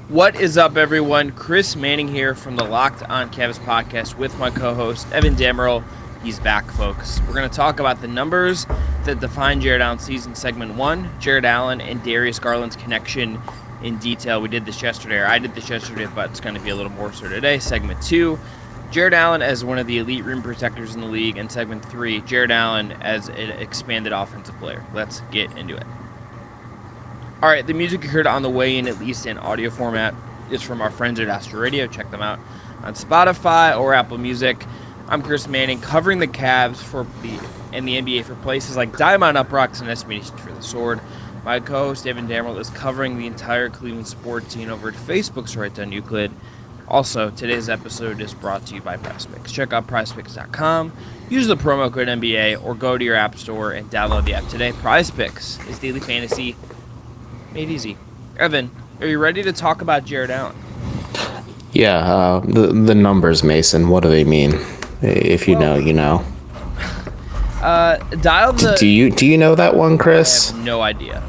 What is up, everyone? Chris Manning here from the Locked On Cavs podcast with my co-host, Evan Damerl. He's back, folks. We're going to talk about the numbers that define Jarrett Allen's season, segment 1, Jarrett Allen and Darius Garland's connection in detail. We did this yesterday, or I did this yesterday, but it's going to be a little more so today. Segment 2, Jarrett Allen as one of the elite rim protectors in the league, and segment 3, Jarrett Allen as an expanded offensive player. Let's get into it. All right, the music you heard on the way in, at least in audio format, is from our friends at Astro Radio. Check them out on Spotify or Apple Music. I'm Chris Manning, covering the Cavs and the NBA for places like Diamond Up Rocks and Estimations for the Sword. My co-host, Evan Damerl, is covering the entire Cleveland sports scene over at Facebook's Right Down Euclid. Also, today's episode is brought to you by PrizePicks. Check out PrizePicks.com, use the promo code NBA, or go to your app store and download the app today. PrizePicks is daily fantasy made easy. Evan, are you ready to talk about Jarrett Allen? Yeah, the numbers, Mason. What do they mean? If you know, you know. Dial the. Do you know that one, Chris? I have no idea.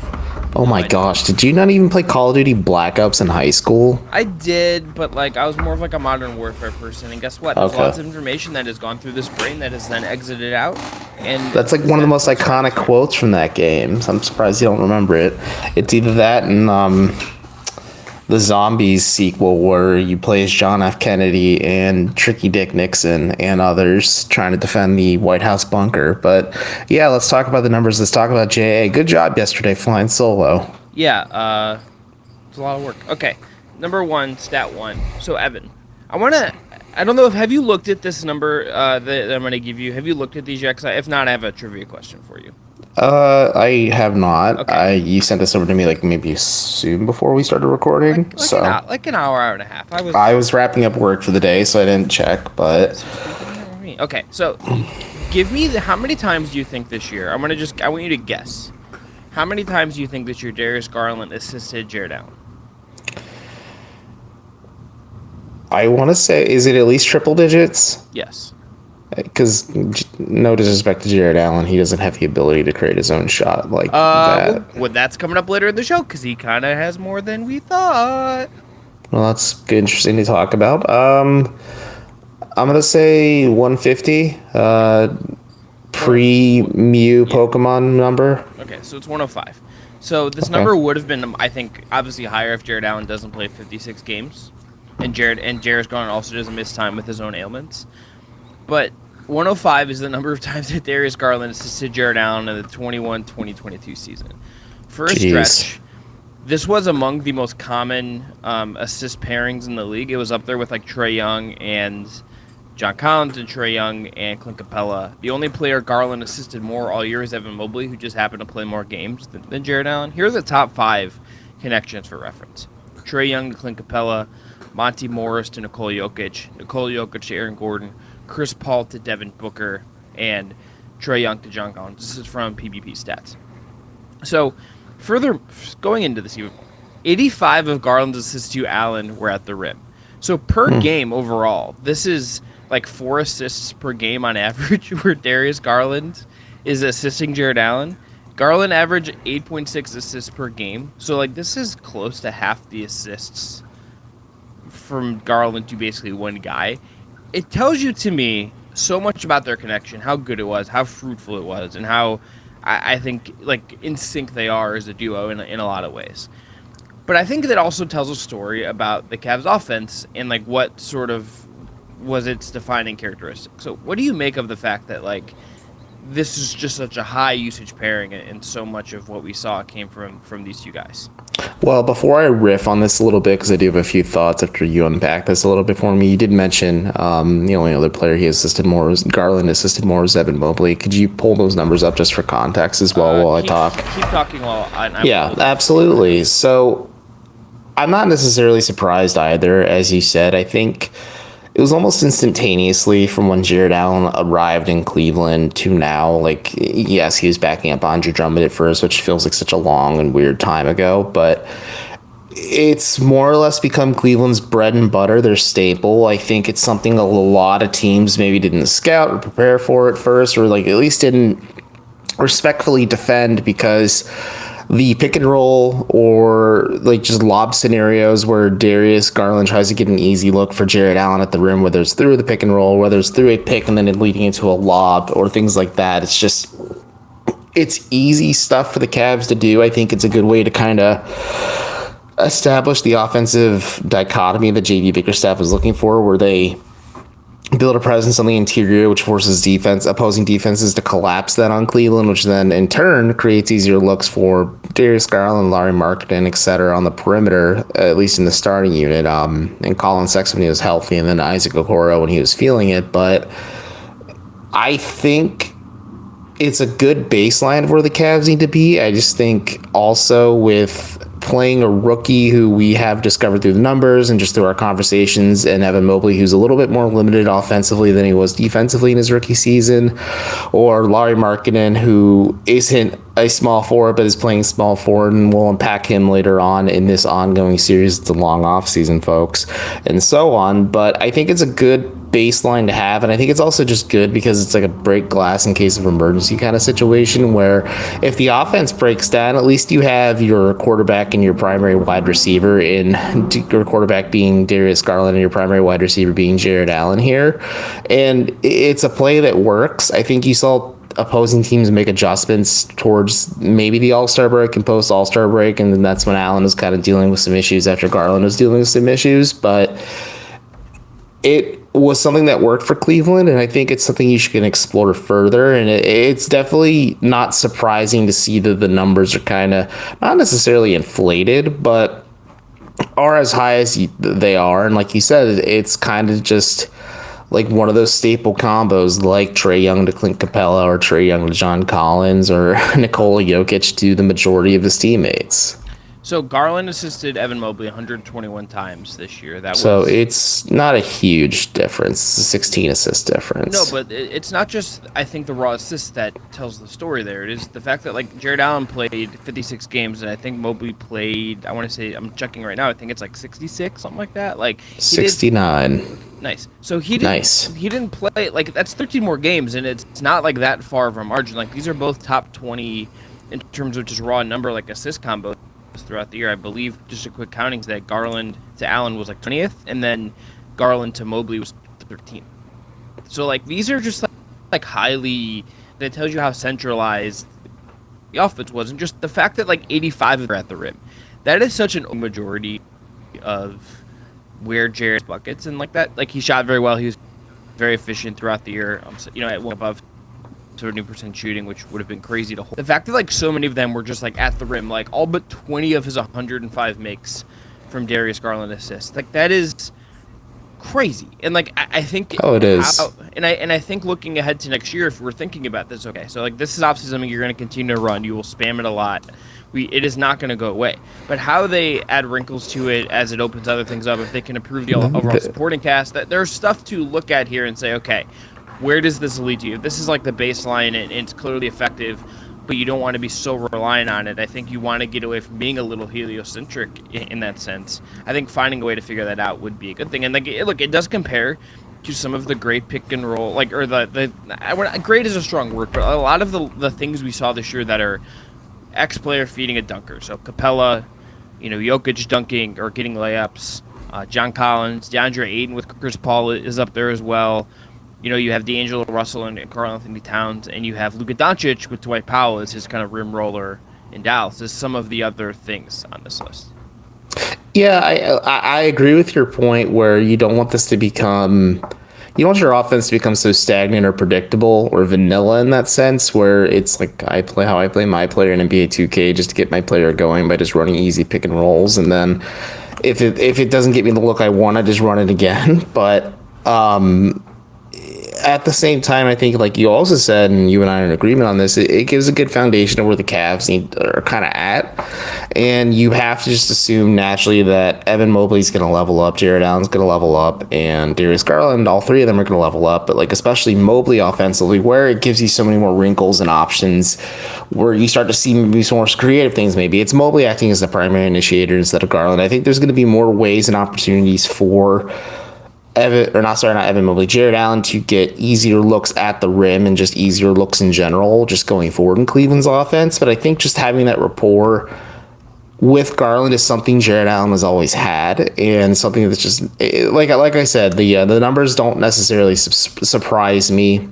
Oh my gosh! Did you not even play Call of Duty Black Ops in high school? I did, but I was more of a Modern Warfare person, and guess what? There's lots of information that has gone through this brain that has then exited out, and that's one of the most iconic quotes from that game. So I'm surprised you don't remember it. It's either that and the Zombies sequel, where you play as John F. Kennedy and Tricky Dick Nixon and others trying to defend the White House bunker. But yeah, let's talk about the numbers. Let's talk about J.A. Good job yesterday flying solo. Yeah, it's a lot of work. Okay, number 1, stat 1. So Evan, I don't know have you looked at this number that I'm going to give you? Have you looked at these yet? 'Cause if not, I have a trivia question for you. I have not. Okay. You sent this over to me maybe soon before we started recording. Like an hour and a half. I was wrapping up work for the day, so I didn't check. But okay, so give me how many times do you think this year? I want you to guess. How many times do you think this year Darius Garland assisted Jarrett Allen? I want to say, is it at least triple digits? Yes. Because, no disrespect to Jarrett Allen, he doesn't have the ability to create his own shot like that. Well, that's coming up later in the show, because he kind of has more than we thought. Well, that's interesting to talk about. I'm going to say 150, pre-Mew Pokemon number. Okay, so it's 105. So this number would have been, I think, obviously higher if Jarrett Allen doesn't play 56 games. And Jarrett Garland also doesn't miss time with his own ailments. But 105 is the number of times that Darius Garland assisted Jarrett Allen in the 21-2022 season. For a stretch, this was among the most common assist pairings in the league. It was up there with Trae Young and John Collins and Trae Young and Clint Capella. The only player Garland assisted more all year is Evan Mobley, who just happened to play more games than Jarrett Allen. Here are the top 5 connections for reference. Trae Young to Clint Capella, Monty Morris to Nikola Jokic to Aaron Gordon, Chris Paul to Devin Booker, and Trae Young to John Collins. This is from PBP Stats. So, further going into this, 85 of Garland's assists to Allen were at the rim. So, per game overall, this is 4 assists per game on average, where Darius Garland is assisting Jarrett Allen. Garland averaged 8.6 assists per game. So, this is close to half the assists from Garland to basically one guy. It tells you, to me, so much about their connection, how good it was, how fruitful it was, and how I think in sync they are as a duo in a lot of ways. But I think that also tells a story about the Cavs offense and what sort of was its defining characteristic. So what do you make of the fact that this is just such a high usage pairing, and so much of what we saw came from these two guys? Well, before I riff on this a little bit, because I do have a few thoughts after you unpack this a little bit for me, you did mention the only other player Garland assisted more was Evan Mobley. Could you pull those numbers up just for context as well while I talk? Keep talking while I Yeah, absolutely. So I'm not necessarily surprised either, as you said. I think it was almost instantaneously from when Jarrett Allen arrived in Cleveland to now. Yes, he was backing up Andre Drummond at first, which feels like such a long and weird time ago, but it's more or less become Cleveland's bread and butter, their staple. I think it's something a lot of teams maybe didn't scout or prepare for at first, or at least didn't respectfully defend, because the pick and roll or like just lob scenarios where Darius Garland tries to get an easy look for Jarrett Allen at the rim, whether it's through the pick and roll, whether it's through a pick and then it leading into a lob or things like that. It's easy stuff for the Cavs to do. I think it's a good way to kind of establish the offensive dichotomy that JV Bickerstaff is looking for, where they build a presence on the interior, which forces opposing defenses to collapse that on Cleveland, which then in turn creates easier looks for Darius Garland, Larry Marketing, etc. on the perimeter, at least in the starting unit. And Colin Sexton when he was healthy, and then Isaac Okoro when he was feeling it. But I think it's a good baseline of where the Cavs need to be. I just think also with playing a rookie who we have discovered through the numbers and just through our conversations, and Evan Mobley, who's a little bit more limited offensively than he was defensively in his rookie season, or Larry Markkinen, who isn't a small forward but is playing small forward, and we'll unpack him later on in this ongoing series. It's a long off season, folks, and so on. But I think it's a good baseline to have, and I think it's also just good because it's like a break glass in case of emergency kind of situation, where if the offense breaks down, at least you have your quarterback and your primary wide receiver in your quarterback being Darius Garland and your primary wide receiver being Jarrett Allen here, and it's a play that works. I think you saw opposing teams make adjustments towards maybe the All-Star break and post All-Star break, and then that's when Allen was kind of dealing with some issues after Garland was dealing with some issues, but it was something that worked for Cleveland, and I think it's something you should explore further. And it's definitely not surprising to see that the numbers are kind of not necessarily inflated, but are as high as they are. And like you said, it's kind of just like one of those staple combos, like Trae Young to Clint Capella or Trae Young to John Collins or Nikola Jokic to the majority of his teammates. So Garland assisted Evan Mobley 121 times this year. So it's not a huge difference. It's a 16 assist difference. No, but it's not just, I think, the raw assists that tells the story there. It is the fact that, like, Jarrett Allen played 56 games, and I think Mobley played, I want to say, I'm checking right now, I think it's like 66, something like that. Like 69. Nice. So he didn't play, like, that's 13 more games, and it's not like that far of a margin. Like, these are both top 20 in terms of just raw number, like, assist combos throughout the year. I believe, just a quick counting, that Garland to Allen was like 20th, and then Garland to Mobley was 13th. So, like, these are just like highly, that tells you how centralized the offense was, and just the fact that like 85 are at the rim. That is such an majority of where Jarrett's buckets, and like that, like, he shot very well. He was very efficient throughout the year. At above 70% shooting, which would have been crazy to hold. The fact that, like, so many of them were just, like, at the rim, like, all but 20 of his 105 makes from Darius Garland assists, like, that is crazy. And, like, I think... Oh, it is. And I think looking ahead to next year, if we're thinking about this, okay, so, like, this is obviously something you're going to continue to run. You will spam it a lot. It is not going to go away. But how they add wrinkles to it as it opens other things up, if they can improve the overall supporting cast, that there's stuff to look at here and say, okay, where does this lead to? If this is like the baseline and it's clearly effective, but you don't want to be so reliant on it, I think you want to get away from being a little heliocentric in that sense. I think finding a way to figure that out would be a good thing. And, like, look, it does compare to some of the great pick and roll, like, or great is a strong word, but a lot of the things we saw this year that are ex-player feeding a dunker. So Capella, Jokic dunking or getting layups, John Collins, DeAndre Ayton with Chris Paul is up there as well. You have D'Angelo Russell and Karl-Anthony Towns, and you have Luka Doncic with Dwight Powell as his kind of rim roller in Dallas, as some of the other things on this list. Yeah, I agree with your point where you don't want this to become... You don't want your offense to become so stagnant or predictable or vanilla in that sense, where it's like I play how I play my player in NBA 2K just to get my player going by just running easy pick and rolls, and then if it doesn't get me the look I want, I just run it again. But at the same time, I think, like you also said, and you and I are in agreement on this, it gives a good foundation of where the Cavs are kind of at. And you have to just assume naturally that Evan Mobley's going to level up, Jarrett Allen's going to level up, and Darius Garland, all three of them are going to level up. But, like, especially Mobley offensively, where it gives you so many more wrinkles and options, where you start to see maybe some more creative things. Maybe it's Mobley acting as the primary initiator instead of Garland. I think there's going to be more ways and opportunities for not Evan Mobley, Jarrett Allen to get easier looks at the rim and just easier looks in general, just going forward in Cleveland's offense. But I think just having that rapport with Garland is something Jarrett Allen has always had, and something that's just like I said, the numbers don't necessarily surprise me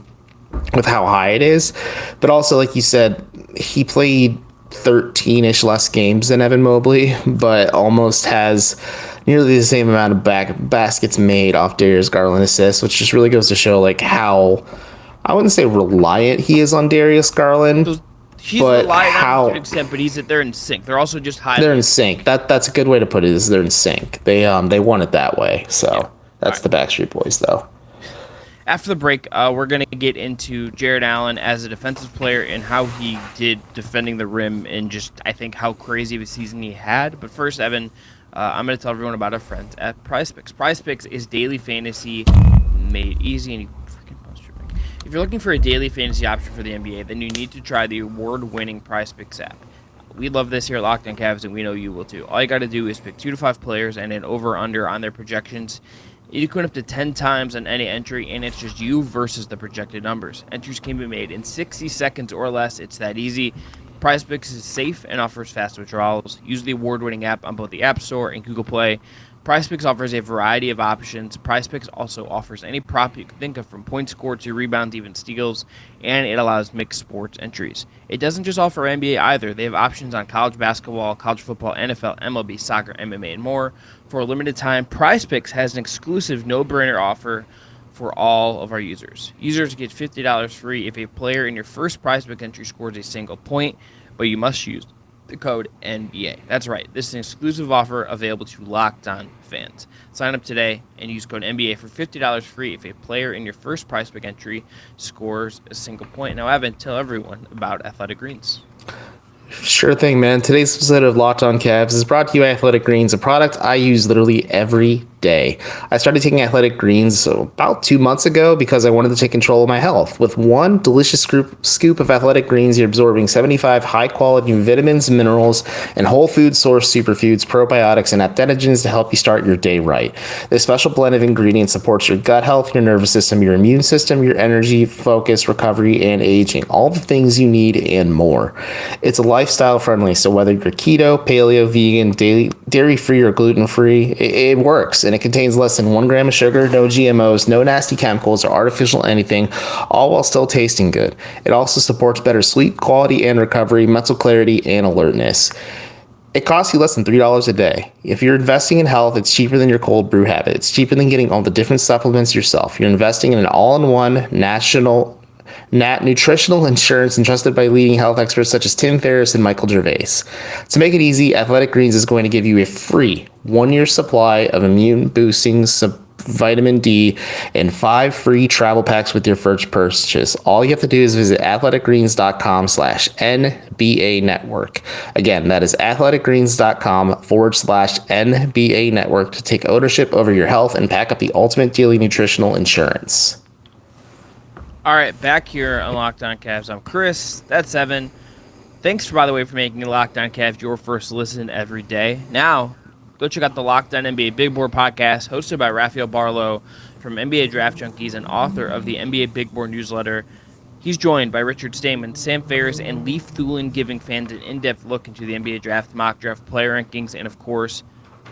with how high it is, but also like you said, he played 13-ish less games than Evan Mobley, but almost has nearly the same amount of baskets made off Darius Garland assists, which just really goes to show like how, I wouldn't say reliant he is on Darius Garland. He's reliant on to an extent, but they're in sync. They're also just high. They're in sync. That's a good way to put it. Is they're in sync. They want it that way. So yeah. That's right. The Backstreet Boys, though. After the break, we're going to get into Jarrett Allen as a defensive player and how he did defending the rim and just, I think, how crazy of a season he had. But first, Evan, I'm going to tell everyone about our friends at PrizePicks. PrizePicks is daily fantasy made easy and if you're looking for a daily fantasy option for the NBA, then you need to try the award-winning PrizePicks app. We love this here at Locked On Cavs, and we know you will too. All you got to do is pick 2 to 5 players and an over/under on their projections. You can win up to 10 times on any entry, and it's just you versus the projected numbers. Entries can be made in 60 seconds or less. It's that easy. PrizePicks is safe and offers fast withdrawals. Use the award-winning app on both the App Store and Google Play. PrizePicks offers a variety of options. PrizePicks also offers any prop you can think of, from points scored to rebounds, even steals, and it allows mixed sports entries. It doesn't just offer NBA either. They have options on college basketball, college football, NFL, MLB, soccer, MMA, and more. For a limited time, PrizePicks has an exclusive no-brainer offer for all of our users. Users get $50 free if a player in your first PrizePicks entry scores a single point, but you must use the code NBA. That's right. This is an exclusive offer available to Locked On fans. Sign up today and use code NBA for $50 free if a player in your first PrizePicks entry scores a single point. Now, Evan, tell everyone about Athletic Greens. Sure thing, man. Today's episode of Locked On Cavs is brought to you by Athletic Greens, a product I use literally every day. I started taking Athletic Greens about 2 months ago because I wanted to take control of my health. With one delicious scoop of Athletic Greens, you're absorbing 75 high-quality vitamins, minerals, and whole food source superfoods, probiotics, and adaptogens to help you start your day right. This special blend of ingredients supports your gut health, your nervous system, your immune system, your energy, focus, recovery, and aging. All the things you need and more. It's a lifestyle friendly, so whether you're keto, paleo, vegan, dairy-free, or gluten-free, it works. And it contains less than 1 gram of sugar, no GMOs, no nasty chemicals or artificial anything, all while still tasting good. It also supports better sleep quality and recovery, mental clarity, and alertness. It costs you less than $3 a day. If you're investing in health, it's cheaper than your cold brew habit. It's cheaper than getting all the different supplements yourself. You're investing in an all-in-one nutritional insurance entrusted by leading health experts such as Tim Ferriss and Michael Gervais. To make it easy, Athletic Greens is going to give you a free 1-year supply of immune-boosting vitamin D and 5 free travel packs with your first purchase. All you have to do is visit athleticgreens.com/NBA network. Again, that is athleticgreens.com/NBA network to take ownership over your health and pack up the ultimate daily nutritional insurance. All right, back here on Locked On Cavs, I'm Chris. That's Evan. Thanks, by the way, for making Locked On Cavs your first listen every day. Now, go check out the Locked On NBA Big Board podcast, hosted by Rafael Barlow from NBA Draft Junkies and author of the NBA Big Board newsletter. He's joined by Richard Stamen, Sam Ferris, and Leif Thulin, giving fans an in-depth look into the NBA Draft, mock draft, player rankings, and, of course,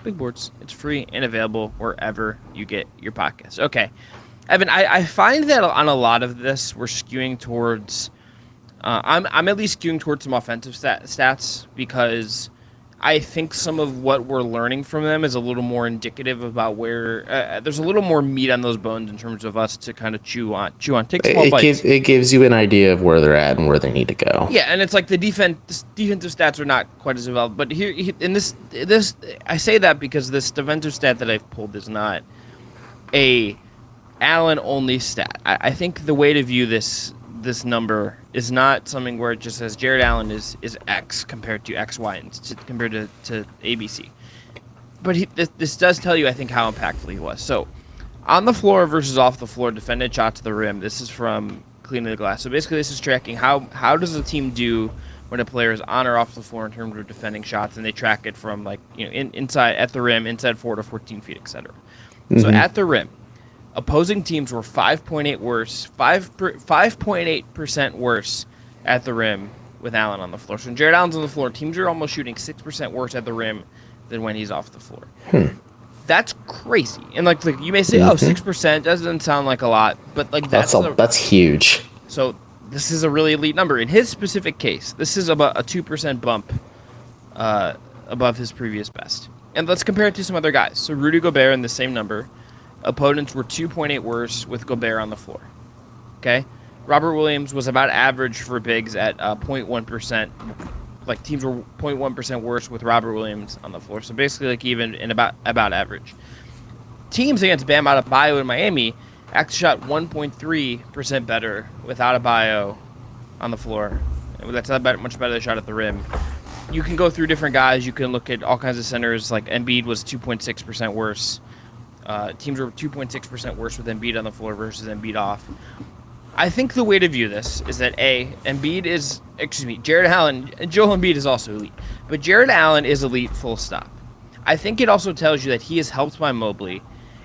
Big Boards. It's free and available wherever you get your podcast. Okay. Evan, I find that on a lot of this, we're skewing towards I'm at least skewing towards some offensive stats because I think some of what we're learning from them is a little more indicative about where there's a little more meat on those bones in terms of us to kind of chew on. Take small bites. It gives you an idea of where they're at and where they need to go. Yeah, and it's like the defensive stats are not quite as developed. But here in this I say that because this defensive stat that I've pulled is not a Allen only stat. I think the way to view this number is not something where it just says Jarrett Allen is X compared to X, Y, and compared to ABC. But this does tell you, I think, how impactful he was. So, on the floor versus off the floor, defended shots to the rim. This is from Cleaning the Glass. So basically, this is tracking how does a team do when a player is on or off the floor in terms of defending shots, and they track it from inside at the rim, inside 4 to 14 feet, etc. Mm-hmm. So at the rim, opposing teams were 5.8% worse at the rim with Allen on the floor. So when Jarrett Allen's on the floor, teams are almost shooting 6% worse at the rim than when he's off the floor. That's crazy. And like you may say, 6% doesn't sound like a lot, but like that's huge. So this is a really elite number. In his specific case, this is about a 2% bump above his previous best. And let's compare it to some other guys. So Rudy Gobert in the same number. Opponents were 2.8 worse with Gobert on the floor. Okay? Robert Williams was about average for bigs at 0.1%. Like, teams were 0.1% worse with Robert Williams on the floor. So basically, like, even in about average. Teams against Bam Adebayo in Miami actually shot 1.3% better without Adebayo on the floor. That's not much better than shot at the rim. You can go through different guys. You can look at all kinds of centers. Like, Embiid was 2.6% worse. Teams were 2.6% worse with Embiid on the floor versus Embiid off. I think the way to view this is that Jarrett Allen, and Joel Embiid is also elite, but Jarrett Allen is elite full stop. I think it also tells you that he is helped by Mobley,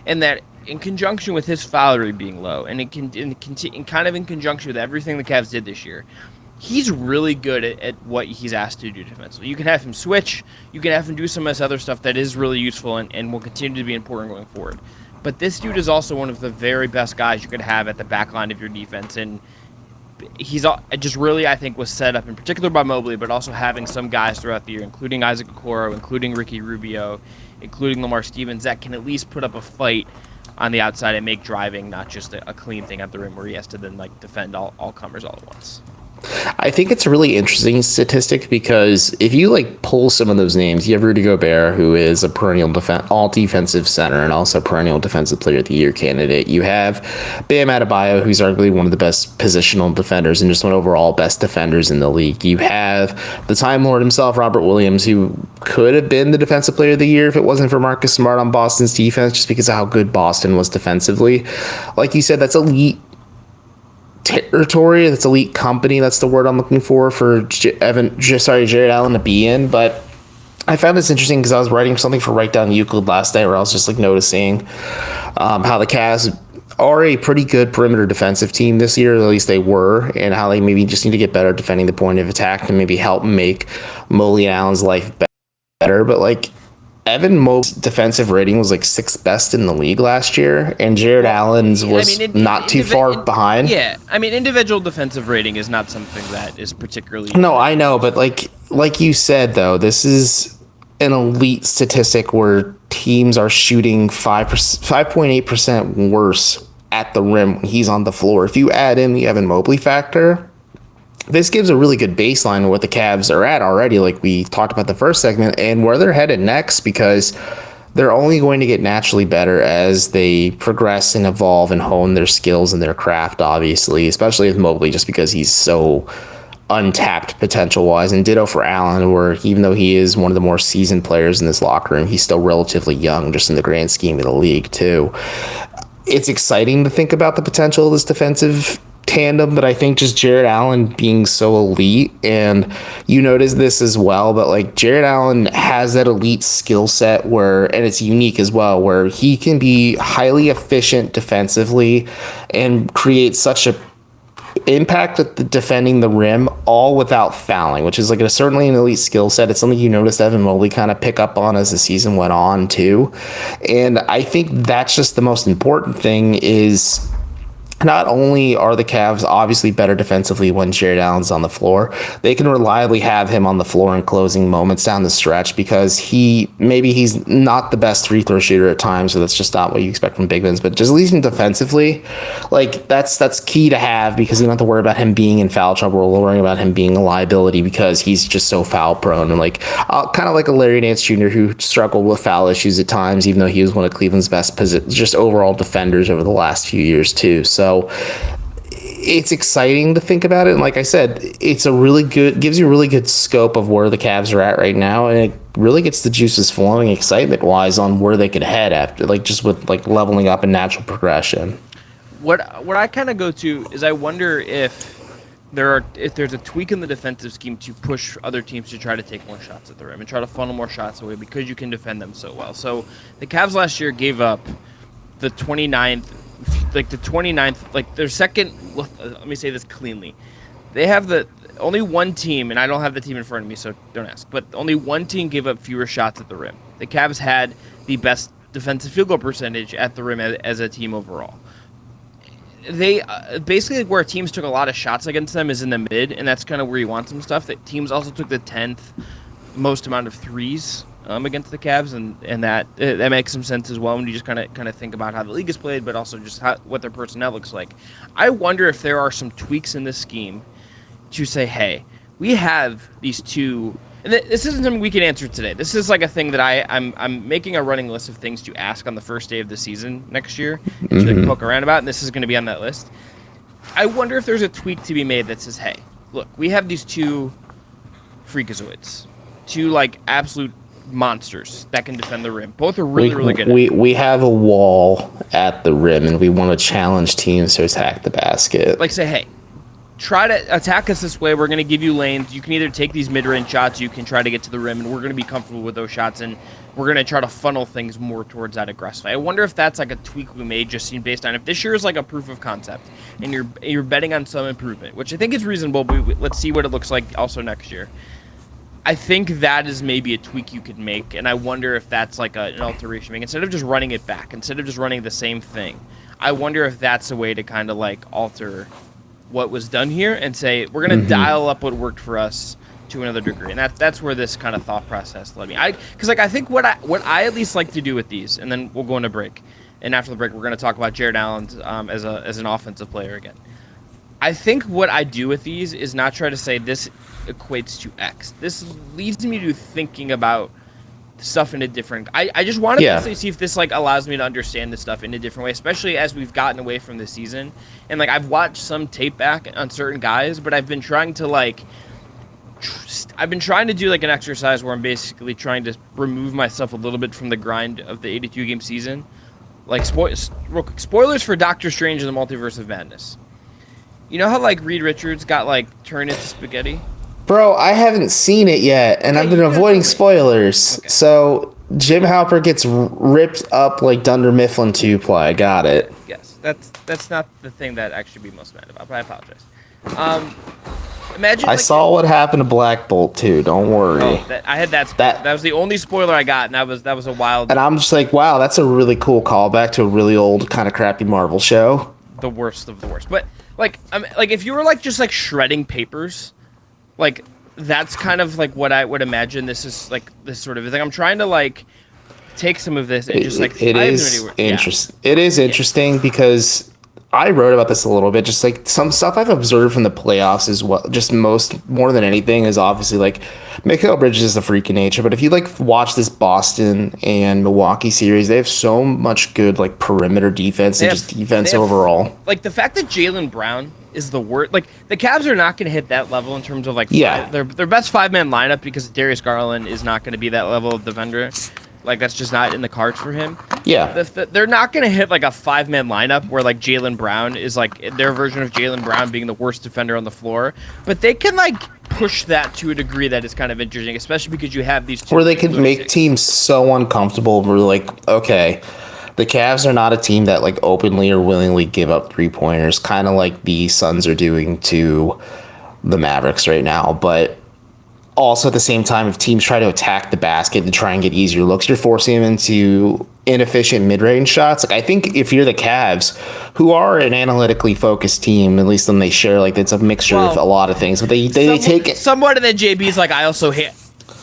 and that in conjunction with his foul rate being low, and in conjunction with everything the Cavs did this year, he's really good at what he's asked to do defensively. You can have him switch, you can have him do some of this other stuff that is really useful and will continue to be important going forward. But this dude is also one of the very best guys you could have at the back line of your defense. And he's just really, I think, was set up in particular by Mobley, but also having some guys throughout the year, including Isaac Okoro, including Ricky Rubio, including Lamar Stevens, that can at least put up a fight on the outside and make driving not just a clean thing at the rim where he has to then like defend all comers all at once. I think it's a really interesting statistic because if you like pull some of those names, you have Rudy Gobert, who is a perennial all defensive center and also perennial defensive player of the year candidate. You have Bam Adebayo, who's arguably one of the best positional defenders and just one overall best defenders in the league. You have the Time Lord himself, Robert Williams, who could have been the defensive player of the year if it wasn't for Marcus Smart on Boston's defense, just because of how good Boston was defensively. Like you said, that's elite territory, that's elite company. That's the word I'm looking for Jarrett Allen to be in. But I found this interesting because I was writing something for Write Down Euclid last night where I was just like noticing how the Cavs are a pretty good perimeter defensive team this year, at least they were, and how they maybe just need to get better defending the point of attack and maybe help make Mobley and Allen's life better. But like, Evan Mobley's defensive rating was like 6th best in the league last year, and Jarrett Allen's was not too far behind. Yeah, I mean, individual defensive rating is not something that is particularly... No, I know, but like you said, though, this is an elite statistic where teams are shooting 5.8% worse at the rim when he's on the floor. If you add in the Evan Mobley factor, this gives a really good baseline of what the Cavs are at already, like we talked about the first segment, and where they're headed next, because they're only going to get naturally better as they progress and evolve and hone their skills and their craft, obviously, especially with Mobley, just because he's so untapped potential-wise, and ditto for Allen, where even though he is one of the more seasoned players in this locker room, he's still relatively young, just in the grand scheme of the league, too. It's exciting to think about the potential of this defensive tandem, but I think just Jarrett Allen being so elite, and you notice this as well, but like Jarrett Allen has that elite skill set where, and it's unique as well, where he can be highly efficient defensively and create such a impact at defending the rim, all without fouling, which is like certainly an elite skill set. It's something you noticed Evan Mobley kind of pick up on as the season went on too, and I think that's just the most important thing is not only are the Cavs obviously better defensively when Jarrett Allen's on the floor, they can reliably have him on the floor in closing moments down the stretch, because he's not the best free throw shooter at times, so that's just not what you expect from big men, but just at least defensively, like that's key to have, because you don't have to worry about him being in foul trouble or worrying about him being a liability, because he's just so foul prone, and like kind of like a Larry Nance Jr. who struggled with foul issues at times, even though he was one of Cleveland's best just overall defenders over the last few years too. So it's exciting to think about it, and like I said, gives you a really good scope of where the Cavs are at right now, and it really gets the juices flowing excitement wise on where they could head after, like just with like leveling up and natural progression. What I kind of go to is I wonder if there's a tweak in the defensive scheme to push other teams to try to take more shots at the rim and try to funnel more shots away, because you can defend them so well. So the Cavs last year gave up the 29th the 29th, like their second. Let me say this cleanly. They have the only one team, and I don't have the team in front of me, so don't ask. But only one team gave up fewer shots at the rim. The Cavs had the best defensive field goal percentage at the rim as a team overall. They basically where teams took a lot of shots against them is in the mid, and that's kind of where you want some stuff. That teams also took the 10th most amount of threes against the Cavs, and that makes some sense as well when you just kind of think about how the league is played, but also just what their personnel looks like. I wonder if there are some tweaks in this scheme to say, hey, we have these two. And this isn't something we can answer today. This is like a thing that I'm making a running list of things to ask on the first day of the season next year to poke around about, and this is going to be on that list. I wonder if there's a tweak to be made that says, hey, look, we have these two freakazoids, two like absolute monsters that can defend the rim. Both are really good. We have a wall at the rim, and we want to challenge teams to attack the basket. Like say, hey, try to attack us this way. We're going to give you lanes. You can either take these mid-range shots, you can try to get to the rim, and we're going to be comfortable with those shots, and we're going to try to funnel things more towards that aggressive. I wonder if that's like a tweak we made just based on if this year is like a proof of concept, and you're betting on some improvement, which I think is reasonable, but let's see what it looks like also next year. I think that is maybe a tweak you could make, and I wonder if that's like an alteration. Instead of just running it back, instead of just running the same thing, I wonder if that's a way to kind of like alter what was done here and say we're going to dial up what worked for us to another degree, and that's where this kind of thought process led me. Because I think what I at least like to do with these, and then we'll go into break, and after the break we're going to talk about Jarrett Allen as an offensive player again. I think what I do with these is not try to say this equates to X. This leads me to thinking about stuff in a different. I just want to see if this like allows me to understand this stuff in a different way, especially as we've gotten away from the season. And like I've watched some tape back on certain guys, but I've been trying to like do like an exercise where I'm basically trying to remove myself a little bit from the grind of the 82 game season. Like spoilers for Doctor Strange and the Multiverse of Madness. You know how like Reed Richards got like turned into spaghetti? Bro, I haven't seen it yet, and I've been avoiding spoilers. Okay. So Jim Halper gets ripped up like Dunder Mifflin 2-ply. I got it. Yes, that's not the thing that I should be most mad about, but I apologize. Imagine I saw what happened to Black Bolt too. Don't worry. Oh, I had that was the only spoiler I got, and that was a wild. And I'm just like, wow, that's a really cool callback to a really old kind of crappy Marvel show. The worst of the worst, but like if you were like just like shredding papers. Like, that's kind of like what I would imagine this is like this sort of thing. I'm trying to like take some of this and just like it is interesting. It is interesting because I wrote about this a little bit. Just like some stuff I've observed from the playoffs is what just more than anything is obviously like Mikal Bridges is a freak of nature. But if you like watch this Boston and Milwaukee series, they have so much good like perimeter defense and just defense overall. Like the fact that Jaylen Brown is the worst. Like the Cavs are not going to hit that level in terms of like their best 5-man lineup because Darius Garland is not going to be that level of defender. Like that's just not in the cards for him. Yeah, they're not going to hit like a 5-man lineup where like Jaylen Brown is like their version of Jaylen Brown being the worst defender on the floor. But they can like push that to a degree that is kind of interesting, especially because you have these two where they can make teams so uncomfortable. We're like, okay, the Cavs are not a team that like openly or willingly give up 3-pointers, kind of like the Suns are doing to the Mavericks right now. But also at the same time, if teams try to attack the basket and try and get easier looks, you're forcing them into inefficient mid-range shots. Like I think if you're the Cavs, who are an analytically focused team, at least when they share, like it's a mixture of a lot of things, but they take it somewhat. And then JB's like, I also hit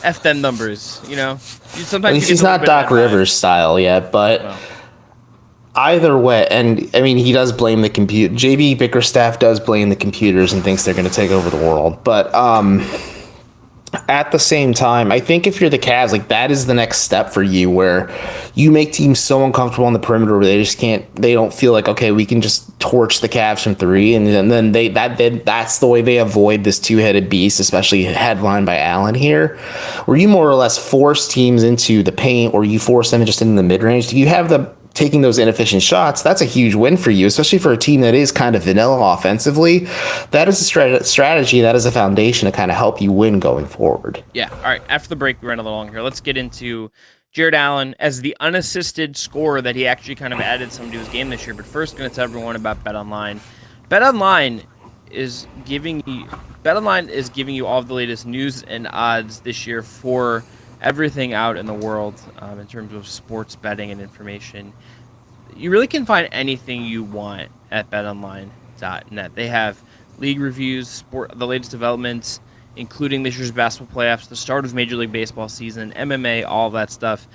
F them numbers, you know. Sometimes he's not Doc Rivers style yet, but. Either way, and I mean, he does blame the computer. JB Bickerstaff does blame the computers and thinks they're going to take over the world. But at the same time, I think if you're the Cavs, like that is the next step for you, where you make teams so uncomfortable on the perimeter where they just can't. They don't feel like okay, we can just torch the Cavs from 3, and then that's the way they avoid this two-headed beast, especially headlined by Allen here, where you more or less force teams into the paint, or you force them just into the mid range. If you have the taking those inefficient shots, that's a huge win for you, especially for a team that is kind of vanilla offensively. That is a strategy, that is a foundation to kind of help you win going forward. Yeah. All right. After the break, we ran a little long here. Let's get into Jarrett Allen as the unassisted scorer that he actually kind of added some to his game this year. But first, going to tell everyone about BetOnline. BetOnline is giving you all of the latest news and odds this year for everything out in the world in terms of sports betting and information. You really can find anything you want at BetOnline.net. They have league reviews, the latest developments, including this year's basketball playoffs, the start of Major League Baseball season, MMA, all of that stuff.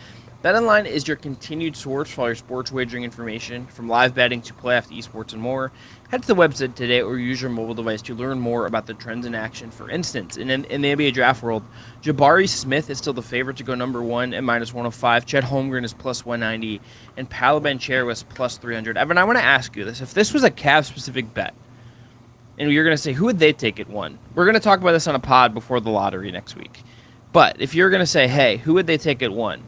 BetOnline is your continued source for all your sports wagering information, from live betting to playoff to esports and more. Head to the website today or use your mobile device to learn more about the trends in action. For instance, in the NBA draft world, Jabari Smith is still the favorite to go number 1 at -105. Chet Holmgren is +190, and Paolo Banchero was +300. Evan, I want to ask you this. If this was a Cavs-specific bet, and you're going to say, who would they take at 1? We're going to talk about this on a pod before the lottery next week. But if you're going to say, hey, who would they take at 1?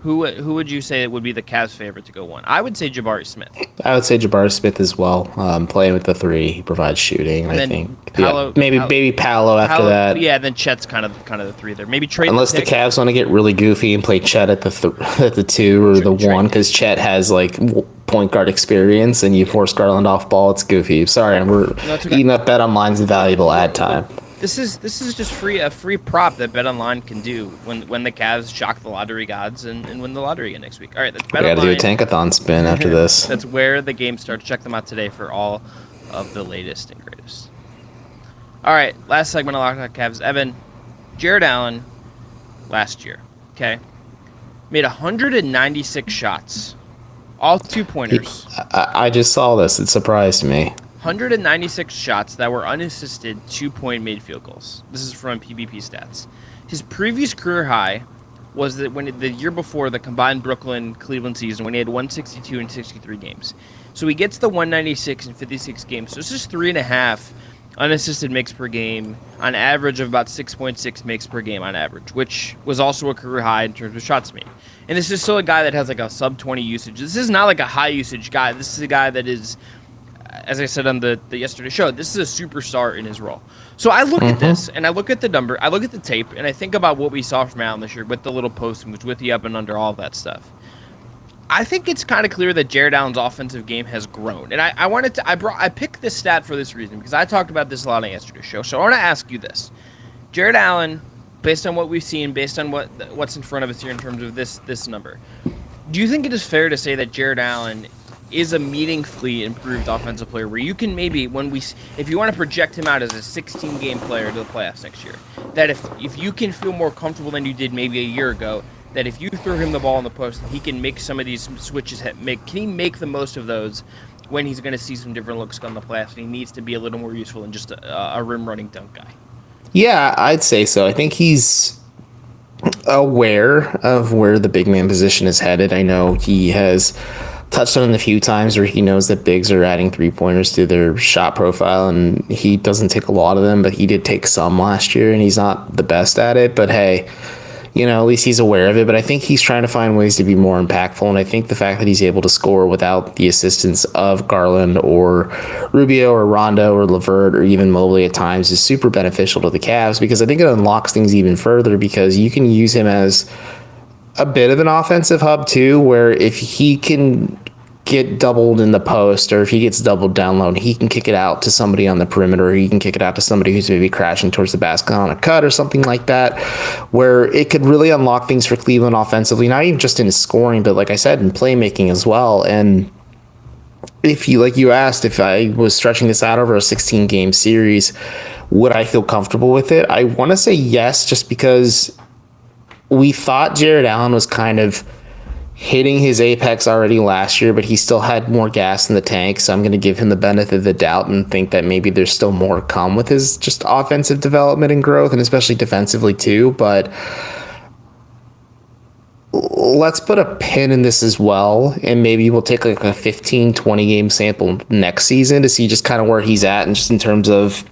Who would you say would be the Cavs' favorite to go 1? I would say Jabari Smith. I would say Jabari Smith as well. Playing with the 3, he provides shooting. And I think Paolo, maybe Paolo after that. Yeah, then Chet's kind of the 3 there. Maybe trade unless the Cavs want to get really goofy and play Chet at the 2 or the 1, because Chet has like point guard experience, and you force Garland off ball. It's goofy. Sorry, we're eating up BetOnline's valuable ad time. This is just a free prop that BetOnline can do when the Cavs shock the lottery gods and win the lottery again next week. All right, that's BetOnline. We got to do a tankathon spin after this. That's where the game starts. Check them out today for all of the latest and greatest. All right, last segment of Locked On Cavs. Evan, Jarrett Allen last year, okay, made 196 shots, all 2-pointers. I just saw this. It surprised me. 196 shots that were unassisted 2-point made field goals. This is from PBP stats. His previous career high was that the year before the combined Brooklyn-Cleveland season, when he had 162 in 63 games. So he gets the 196 in 56 games. So this is 3.5 unassisted makes per game, on average of about 6.6 makes per game on average, which was also a career high in terms of shots made. And this is still a guy that has like a sub-20 usage. This is not like a high-usage guy. This is a guy that is, as I said on the yesterday show, this is a superstar in his role. So I look at this, and I look at the number, I look at the tape, and I think about what we saw from Allen this year with the little post moves, with the up and under, all of that stuff. I think it's kind of clear that Jarrett Allen's offensive game has grown. And I picked this stat for this reason, because I talked about this a lot on yesterday's show. So I want to ask you this. Jarrett Allen, based on what we've seen, based on what's in front of us here in terms of this number, do you think it is fair to say that Jarrett Allen is a meaningfully improved offensive player where you can maybe, if you want to project him out as a 16-game player to the playoffs next year, that if you can feel more comfortable than you did maybe a year ago, that if you throw him the ball in the post, he can make some of these switches, can he make the most of those when he's going to see some different looks come the playoffs, and he needs to be a little more useful than just a rim-running dunk guy? Yeah, I'd say so. I think he's aware of where the big man position is headed. I know he has touched on it a few times where he knows that bigs are adding 3-pointers to their shot profile, and he doesn't take a lot of them, but he did take some last year, and he's not the best at it. But hey, at least he's aware of it. But I think he's trying to find ways to be more impactful, and I think the fact that he's able to score without the assistance of Garland or Rubio or Rondo or LeVert or even Mobley at times is super beneficial to the Cavs, because I think it unlocks things even further, because you can use him as a bit of an offensive hub too, where if he can get doubled in the post, or if he gets doubled down low, and he can kick it out to somebody on the perimeter, or he can kick it out to somebody who's maybe crashing towards the basket on a cut or something like that, where it could really unlock things for Cleveland offensively, not even just in his scoring, but like I said, in playmaking as well. And if you asked if I was stretching this out over a 16-game series, would I feel comfortable with it? I want to say yes, just because we thought Jarrett Allen was kind of hitting his apex already last year, but he still had more gas in the tank. So I'm going to give him the benefit of the doubt and think that maybe there's still more to come with his just offensive development and growth, and especially defensively too. But let's put a pin in this as well, and maybe we'll take like a 15-20 game sample next season to see just kind of where he's at, and just in terms of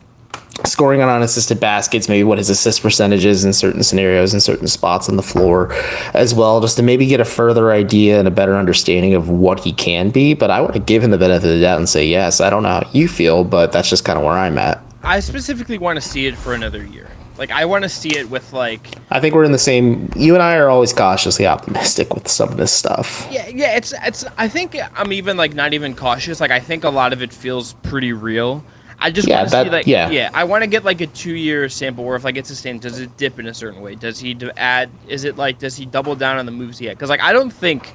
scoring on unassisted baskets, maybe what his assist percentage is in certain scenarios and certain spots on the floor as well, just to maybe get a further idea and a better understanding of what he can be. But I want to give him the benefit of the doubt and say yes. I don't know how you feel, but that's just kind of where I'm at. I specifically want to see it for another year. Like, I want to see it with, like... I think we're in the same... You and I are always cautiously optimistic with some of this stuff. Yeah, it's... I think I'm even, like, not even cautious. Like, I think a lot of it feels pretty real. I just want to see, like... Yeah, I want to get, like, a 2-year sample where if, like, it's sustained, does it dip in a certain way? Does he add... Is it, like, does he double down on the moves he had? Because, like, I don't think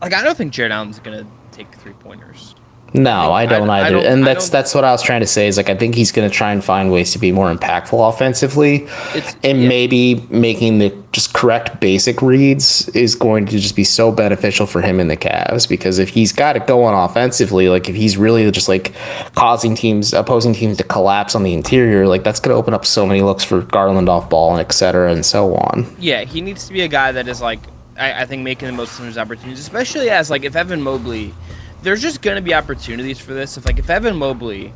Jarrett Allen's going to take 3-pointers. No, I don't either. And that's what I was trying to say is, like, I think he's going to try and find ways to be more impactful offensively. Maybe making the just correct basic reads is going to just be so beneficial for him in the Cavs, because if he's got it going offensively, like if he's really just like causing opposing teams to collapse on the interior, like that's going to open up so many looks for Garland off ball and et cetera and so on. Yeah, he needs to be a guy that is like, I think making the most of his opportunities, especially as like if Evan Mobley, there's just going to be opportunities for this. If Evan Mobley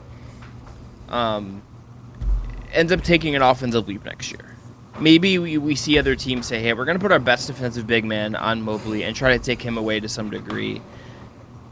ends up taking an offensive leap next year, maybe we see other teams say, hey, we're going to put our best defensive big man on Mobley and try to take him away to some degree.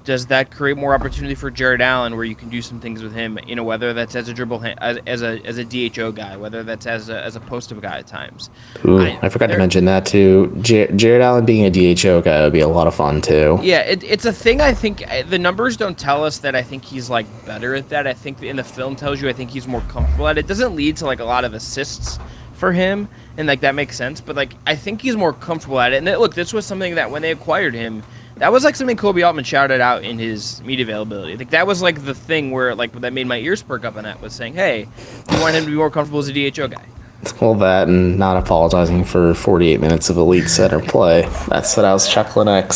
Does that create more opportunity for Jarrett Allen where you can do some things with him, whether that's as a dribble, as a DHO guy, whether that's as a post-up guy at times? Ooh, I forgot to mention that too. Jarrett Allen being a DHO guy would be a lot of fun too. Yeah, it's a thing. I think the numbers don't tell us that I think he's like better at that. I think in the film tells you I think he's more comfortable at it. It doesn't lead to like a lot of assists for him, and like that makes sense. But like I think he's more comfortable at it. And look, this was something that when they acquired him, that was like something Kobe Altman shouted out in his media availability. Like that was like the thing where like that made my ears perk up on that was saying, hey, we want him to be more comfortable as a DHO guy. Well, that and not apologizing for 48 minutes of elite center play. That's what I was chuckling at.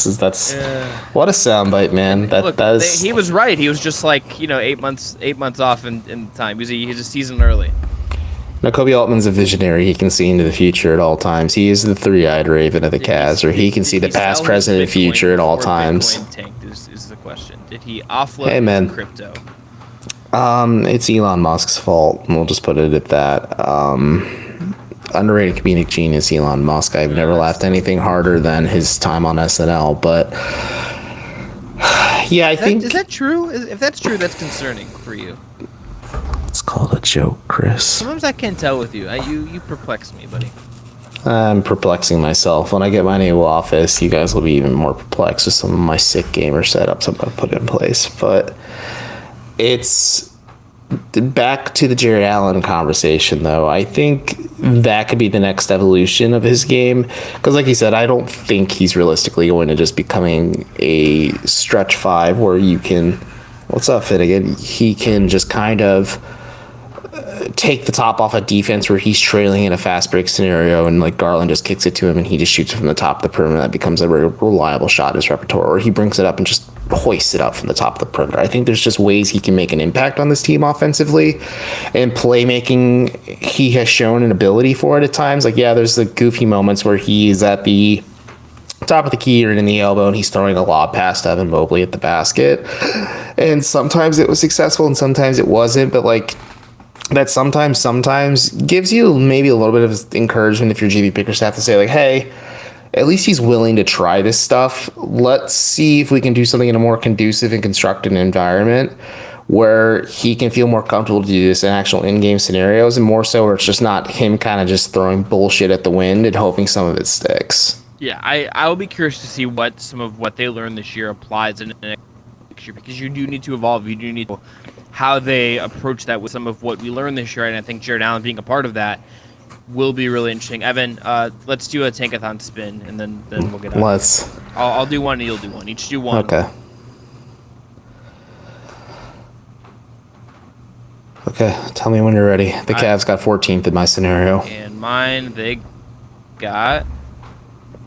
What a soundbite, man. He was right. He was just like 8 months off in time. He's a season early. Now, Kobe Altman's a visionary. He can see into the future at all times. He is the three-eyed raven of the Cavs, or he can see the past, present, and future at all times. Bitcoin tanked is the question. Did he offload crypto? It's Elon Musk's fault. We'll just put it at that. Underrated comedic genius Elon Musk. I've never laughed anything harder than his time on SNL, but yeah, I think... Is that true? If that's true, that's concerning for you. It's called a joke, Chris. Sometimes I can't tell with you. You perplex me, buddy. I'm perplexing myself. When I get my new office, you guys will be even more perplexed with some of my sick gamer setups I'm going to put in place. But it's back to the Jarrett Allen conversation, though. I think that could be the next evolution of his game. Because like you said, I don't think he's realistically going to just becoming a stretch five where you can... What's up, Finnegan? He can just kind of take the top off a defense where he's trailing in a fast break scenario and like Garland just kicks it to him and he just shoots it from the top of the perimeter. That becomes a very reliable shot in his repertoire. Or he brings it up and just hoists it up from the top of the perimeter. I think there's just ways he can make an impact on this team offensively, and playmaking he has shown an ability for it at times. Like, yeah, there's the goofy moments where he's at the top of the key or in the elbow and he's throwing a lob past Evan Mobley at the basket, and sometimes it was successful and sometimes it wasn't, but like that sometimes gives you maybe a little bit of encouragement if you're GB Bickerstaff to say like, hey, at least he's willing to try this stuff. Let's see if we can do something in a more conducive and constructive environment where he can feel more comfortable to do this in actual in-game scenarios, and more so where it's just not him kind of just throwing bullshit at the wind and hoping some of it sticks. Yeah, I will be curious to see what some of what they learned this year applies in the next year, because you do need to evolve. You do need to how they approach that with some of what we learned this year, and I think Jarrett Allen being a part of that will be really interesting. Evan, let's do a tankathon spin, and then we'll get out. I'll do one, and you'll do one. Each do one. Okay, tell me when you're ready. The Cavs got 14th in my scenario. And mine, they got...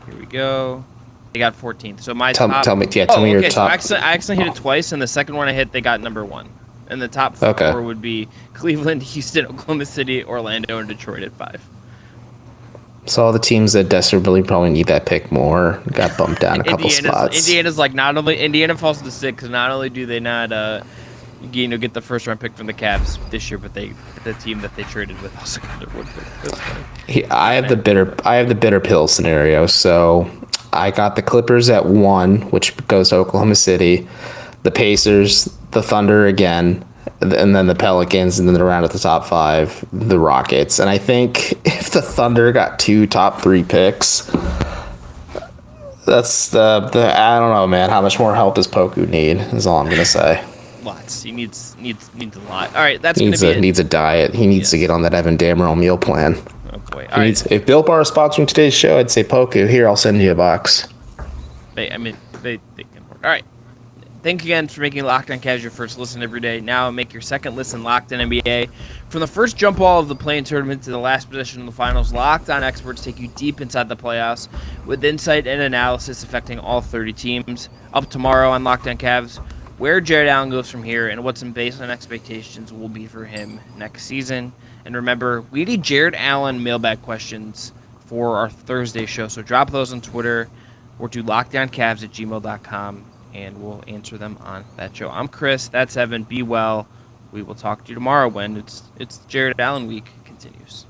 Here we go. They got 14th. So my top... Tell me your top. So I accidentally hit it twice, and the second one I hit, they got number 1. And the top 4 would be Cleveland, Houston, Oklahoma City, Orlando, and Detroit at 5. So all the teams that desperately probably need that pick more got bumped down a couple spots. Indiana's like not only... Indiana falls to 6, because not only do they not... get the first round pick from the Cavs this year, but the team that they traded with also got their 1 pick. I have the bitter pill scenario. So I got the Clippers at 1, which goes to Oklahoma City, the Pacers, the Thunder again, and then the Pelicans, and then around at the top 5, the Rockets. And I think if the Thunder got 2 top 3 picks, that's the I don't know, man. How much more help does Poku need? Is all I'm gonna say. Lots. He needs a lot. All right, that's gonna be it. Needs a diet. He needs to get on that Evan Dammerel meal plan. Oh boy. All right. If Built Bar is sponsoring today's show, I'd say Poku. Here, I'll send you a box. They can work. All right. Thank you again for making Locked On Cavs your first listen every day. Now make your second listen Locked On NBA. From the first jump ball of the play-in tournament to the last position in the finals, Locked On experts take you deep inside the playoffs with insight and analysis affecting all 30 teams. Up tomorrow on Locked On Cavs, where Jarrett Allen goes from here and what some baseline expectations will be for him next season. And remember, we need Jarrett Allen mailbag questions for our Thursday show, so drop those on Twitter or to lockdowncavs@gmail.com. And we'll answer them on that show. I'm Chris. That's Evan. Be well. We will talk to you tomorrow when it's Jarrett Allen week continues.